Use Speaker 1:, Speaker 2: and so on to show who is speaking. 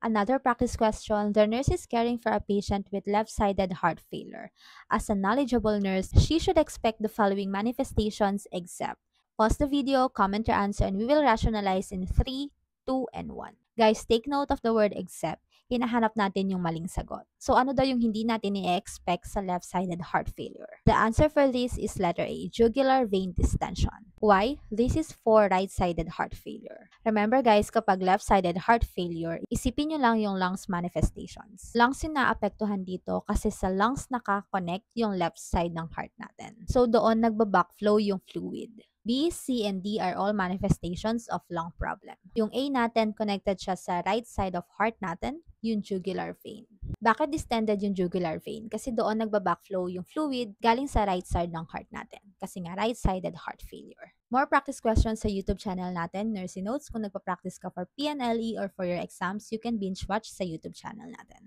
Speaker 1: Another practice question, the nurse is caring for a patient with left-sided heart failure. As a knowledgeable nurse, she should expect the following manifestations except. Pause the video, comment your answer, and we will rationalize in 3, 2, and 1. Guys, take note of the word except. Hinahanap natin yung maling sagot. So ano daw yung hindi natin i-expect sa left-sided heart failure? The answer for this is letter A, jugular vein distension. Why? This is for right-sided heart failure. Remember guys, kapag left-sided heart failure, isipin nyo lang yung lungs manifestations. Lungs yung naapektuhan dito kasi sa lungs nakakonect yung left side ng heart natin. So doon nagbabackflow yung fluid. B, C, and D are all manifestations of lung problem. Yung A natin, connected siya sa right side of heart natin, yung jugular vein. Bakit distended yung jugular vein? Kasi doon nagbabackflow yung fluid galing sa right side ng heart natin. Kasi nga right-sided heart failure. More practice questions sa YouTube channel natin, Nursing Notes. Kung nagpa-practice ka for PNLE or for your exams, you can binge watch sa YouTube channel natin.